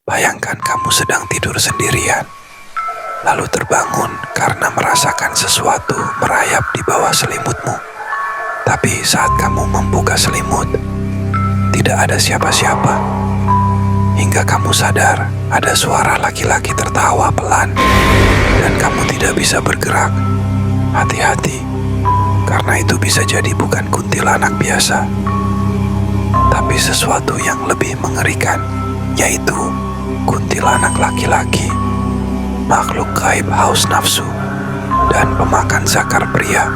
Bayangkan kamu sedang tidur sendirian, lalu terbangun karena merasakan sesuatu merayap di bawah selimutmu. Tapi saat kamu membuka selimut, tidak ada siapa-siapa. Hingga kamu sadar ada suara laki-laki tertawa pelan dan kamu tidak bisa bergerak. Hati-hati, karena itu bisa jadi bukan kuntilanak biasa, tapi sesuatu yang lebih mengerikan, yaitu kuntilanak laki-laki, makhluk gaib haus nafsu, dan pemakan zakar pria.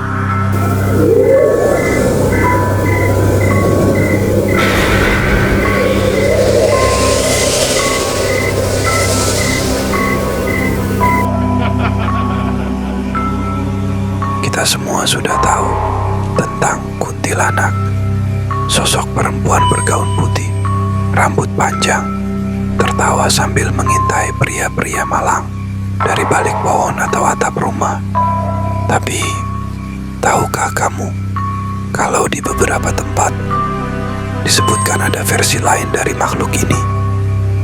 Kita semua sudah tahu tentang kuntilanak, sosok perempuan bergaun putih, rambut panjang, tertawa sambil mengintai pria-pria malang dari balik pohon atau atap rumah. Tapi, tahukah kamu kalau di beberapa tempat disebutkan ada versi lain dari makhluk ini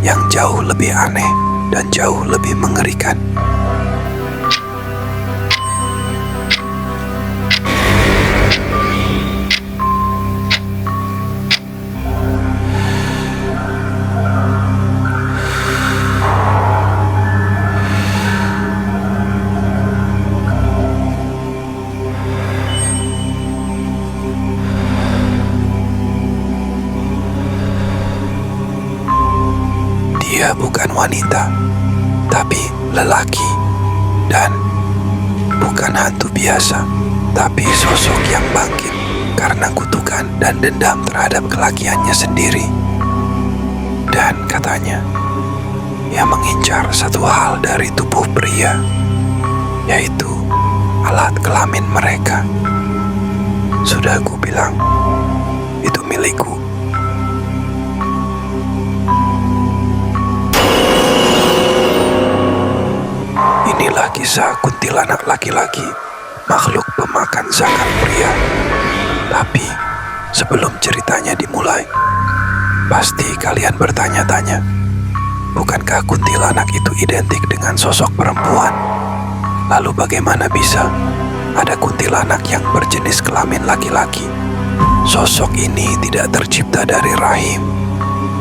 yang jauh lebih aneh dan jauh lebih mengerikan? Dia bukan wanita, tapi lelaki, dan bukan hantu biasa, tapi sosok yang bangkit karena kutukan dan dendam terhadap kelakiannya sendiri. Dan katanya, ia mengincar satu hal dari tubuh pria, yaitu alat kelamin mereka. Sudah aku bilang, itu milikku. Inilah kisah kuntilanak laki-laki, makhluk pemakan zakar pria. Tapi sebelum ceritanya dimulai, pasti kalian bertanya-tanya, bukankah kuntilanak itu identik dengan sosok perempuan? Lalu bagaimana bisa ada kuntilanak yang berjenis kelamin laki-laki? Sosok ini tidak tercipta dari rahim,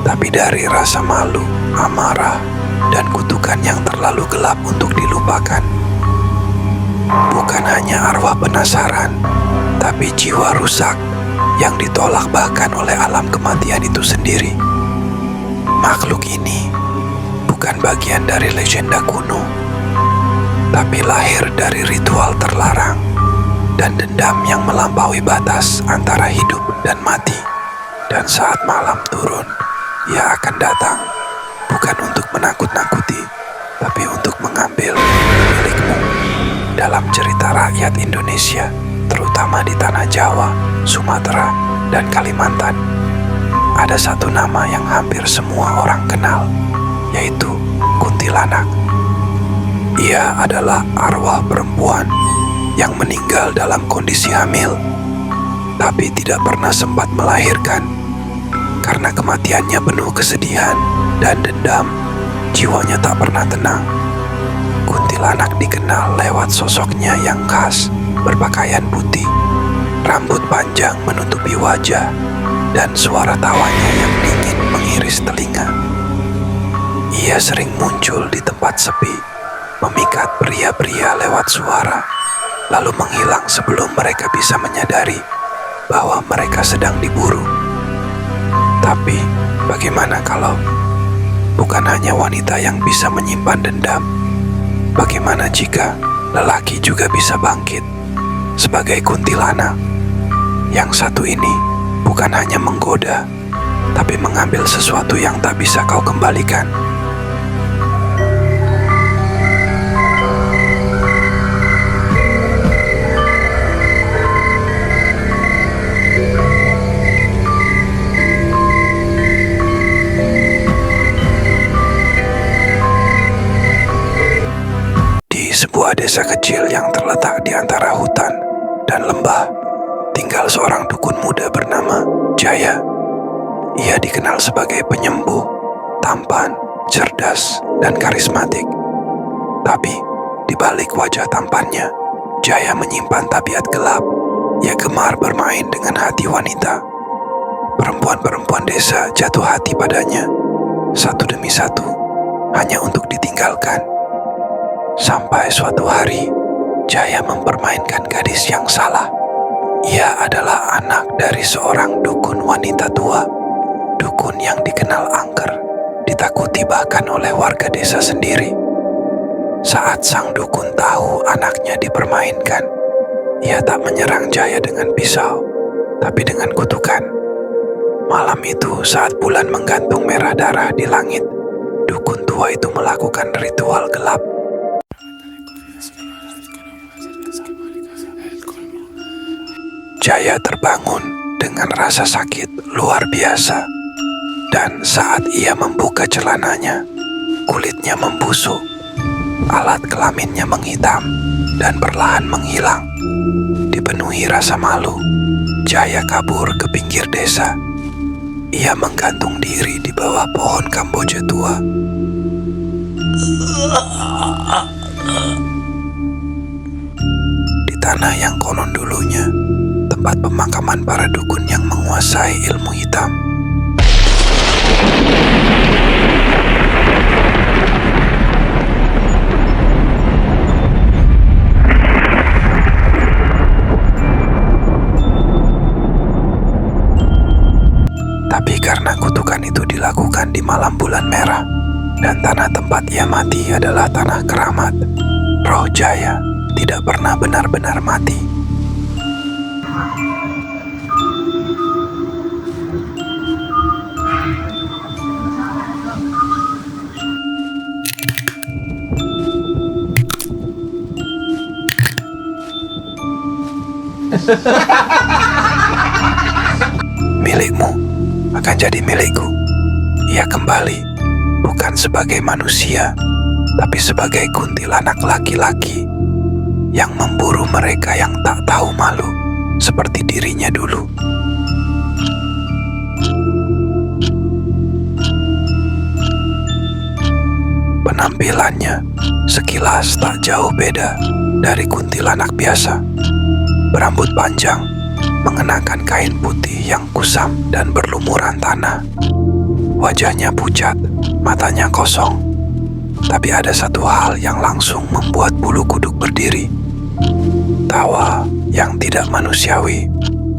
tapi dari rasa malu, amarah, dan kutukan yang terlalu gelap untuk dilupakan. Bukan hanya arwah penasaran, tapi jiwa rusak yang ditolak bahkan oleh alam kematian itu sendiri. Makhluk ini bukan bagian dari legenda kuno, tapi lahir dari ritual terlarang dan dendam yang melampaui batas antara hidup dan mati. Dan saat malam turun, ia akan datang, bukan untuk menakut-nakuti, tapi untuk mengambil milikmu. Dalam cerita rakyat Indonesia, terutama di tanah Jawa, Sumatera, dan Kalimantan, ada satu nama yang hampir semua orang kenal, yaitu kuntilanak. Ia adalah arwah perempuan yang meninggal dalam kondisi hamil, tapi tidak pernah sempat melahirkan. Karena kematiannya penuh kesedihan dan dendam, jiwanya tak pernah tenang. Kuntilanak dikenal lewat sosoknya yang khas, berpakaian putih, rambut panjang menutupi wajah, dan suara tawanya yang dingin mengiris telinga. Ia sering muncul di tempat sepi, memikat pria-pria lewat suara, lalu menghilang sebelum mereka bisa menyadari bahwa mereka sedang diburu. Tapi, bagaimana kalau bukan hanya wanita yang bisa menyimpan dendam? Bagaimana jika lelaki juga bisa bangkit sebagai kuntilanak? Yang satu ini bukan hanya menggoda, tapi mengambil sesuatu yang tak bisa kau kembalikan. Sebuah desa kecil yang terletak di antara hutan dan lembah, tinggal seorang dukun muda bernama Jaya. Ia dikenal sebagai penyembuh, tampan, cerdas, dan karismatik. Tapi di balik wajah tampannya, Jaya menyimpan tabiat gelap. Ia gemar bermain dengan hati wanita. Perempuan-perempuan desa jatuh hati padanya, satu demi satu, hanya untuk ditinggalkan. Sampai suatu hari, Jaya mempermainkan gadis yang salah. Ia adalah anak dari seorang dukun wanita tua, dukun yang dikenal angker, ditakuti bahkan oleh warga desa sendiri. Saat sang dukun tahu anaknya dipermainkan, ia tak menyerang Jaya dengan pisau, tapi dengan kutukan. Malam itu saat bulan menggantung merah darah di langit, dukun tua itu melakukan ritual gelap. Jaya terbangun dengan rasa sakit luar biasa, dan saat ia membuka celananya, kulitnya membusuk, alat kelaminnya menghitam dan perlahan menghilang. Dipenuhi rasa malu, Jaya kabur ke pinggir desa. Ia menggantung diri di bawah pohon Kamboja tua. Di tanah yang konon dulunya tempat pemakaman para dukun yang menguasai ilmu hitam. Tapi karena kutukan itu dilakukan di malam bulan merah, dan tanah tempat ia mati adalah tanah keramat, roh Jaya tidak pernah benar-benar mati. Milikmu akan jadi milikku. Ia kembali bukan sebagai manusia, tapi sebagai kuntilanak laki-laki yang memburu mereka yang tak tahu malu seperti dirinya dulu. Penampilannya sekilas tak jauh beda dari kuntilanak biasa. Berambut panjang, mengenakan kain putih yang kusam dan berlumuran tanah. Wajahnya pucat, matanya kosong. Tapi ada satu hal yang langsung membuat bulu kuduk berdiri. Tawa yang tidak manusiawi,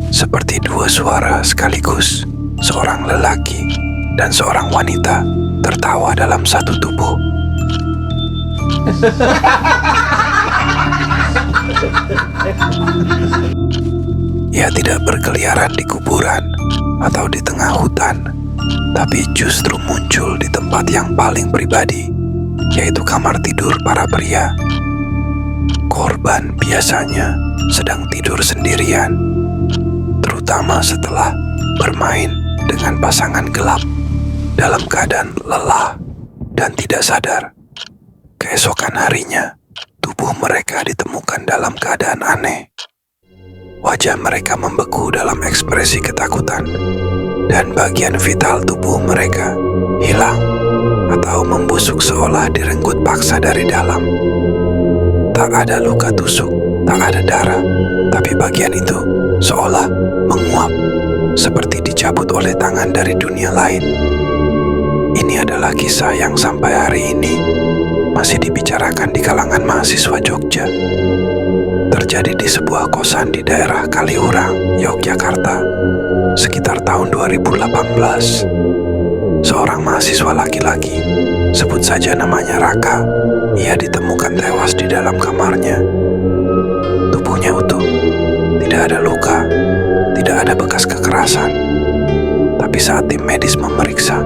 seperti dua suara sekaligus, seorang lelaki dan seorang wanita tertawa dalam satu tubuh. Ia tidak berkeliaran di kuburan atau di tengah hutan, tapi justru muncul di tempat yang paling pribadi, yaitu kamar tidur para pria. Korban biasanya sedang tidur sendirian, terutama setelah bermain dengan pasangan gelap dalam keadaan lelah dan tidak sadar. Keesokan harinya, tubuh mereka ditemukan dalam keadaan aneh. Wajah mereka membeku dalam ekspresi ketakutan, dan bagian vital tubuh mereka hilang atau membusuk seolah direnggut paksa dari dalam. Tak ada luka tusuk, tak ada darah, tapi bagian itu seolah menguap, seperti dicabut oleh tangan dari dunia lain. Ini adalah kisah yang sampai hari ini masih dibicarakan di kalangan mahasiswa Jogja. Terjadi di sebuah kosan di daerah Kaliurang, Yogyakarta, sekitar tahun 2018. Seorang mahasiswa laki-laki, sebut saja namanya Raka, ia ditemukan tewas di dalam kamarnya. Tubuhnya utuh, tidak ada luka, tidak ada bekas kekerasan. Tapi saat tim medis memeriksa,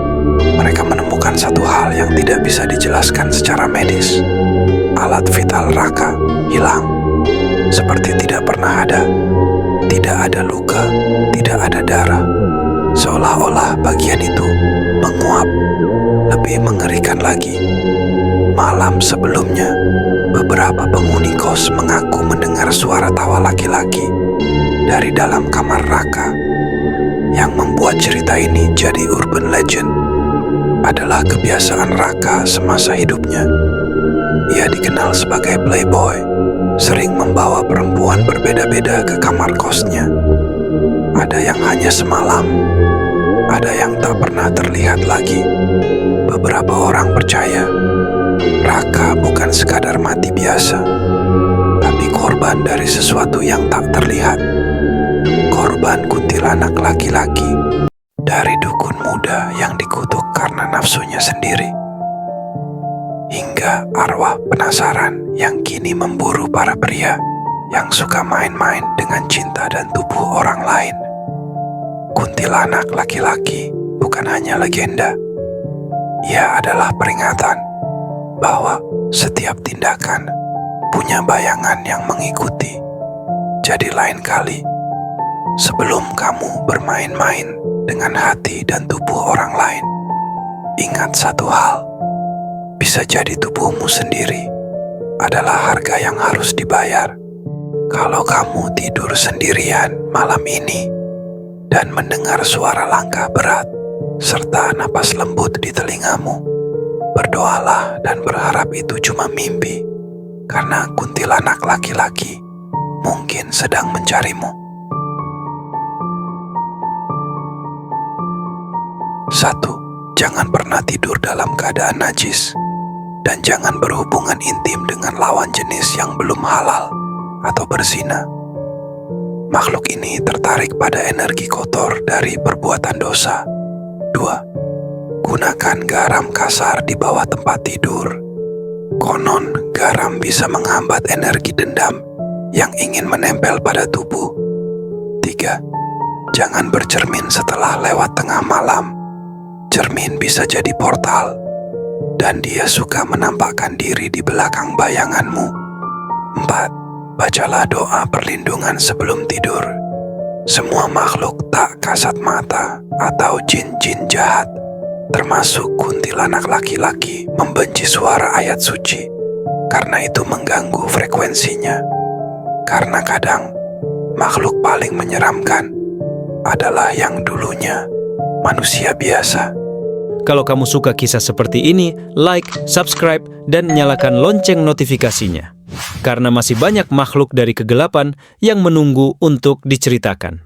mereka menemukan satu hal yang tidak bisa dijelaskan secara medis. Alat vital Raka hilang, seperti tidak pernah ada. Tidak ada luka, tidak ada darah. Seolah-olah bagian itu menguap. Lebih mengerikan lagi, malam sebelumnya, beberapa penghuni kos mengaku mendengar suara tawa laki-laki dari dalam kamar Raka, yang membuat cerita ini jadi urban legend. adalah kebiasaan Raka semasa hidupnya. Ia dikenal sebagai playboy, sering membawa perempuan berbeda-beda ke kamar kosnya. Ada yang hanya semalam, ada yang tak pernah terlihat lagi. Beberapa orang percaya Raka bukan sekadar mati biasa, tapi korban dari sesuatu yang tak terlihat. Korban kuntilanak laki-laki dari dukun muda yang dikutuk karena nafsunya sendiri, hingga arwah penasaran yang kini memburu para pria yang suka main-main dengan cinta dan tubuh orang lain. Kuntilanak laki-laki bukan hanya legenda, ia adalah peringatan bahwa setiap tindakan punya bayangan yang mengikuti. Jadi lain kali, sebelum kamu bermain-main dengan hati dan tubuh orang lain, ingat satu hal, bisa jadi tubuhmu sendiri adalah harga yang harus dibayar. Kalau kamu tidur sendirian malam ini dan mendengar suara langkah berat serta napas lembut di telingamu, berdoalah dan berharap itu cuma mimpi, karena kuntilanak laki-laki mungkin sedang mencarimu. 1. Jangan pernah tidur dalam keadaan najis. Dan jangan berhubungan intim dengan lawan jenis yang belum halal atau berzina. Makhluk ini tertarik pada energi kotor dari perbuatan dosa. 2. Gunakan garam kasar di bawah tempat tidur. Konon, garam bisa menghambat energi dendam yang ingin menempel pada tubuh. 3. Jangan bercermin setelah lewat tengah malam. Cermin bisa jadi portal, dan dia suka menampakkan diri di belakang bayanganmu. 4. Bacalah doa perlindungan sebelum tidur. Semua makhluk tak kasat mata atau jin-jin jahat, termasuk kuntilanak laki-laki, membenci suara ayat suci, karena itu mengganggu frekuensinya. Karena kadang, makhluk paling menyeramkan adalah yang dulunya manusia biasa. Kalau kamu suka kisah seperti ini, like, subscribe, dan nyalakan lonceng notifikasinya. Karena masih banyak makhluk dari kegelapan yang menunggu untuk diceritakan.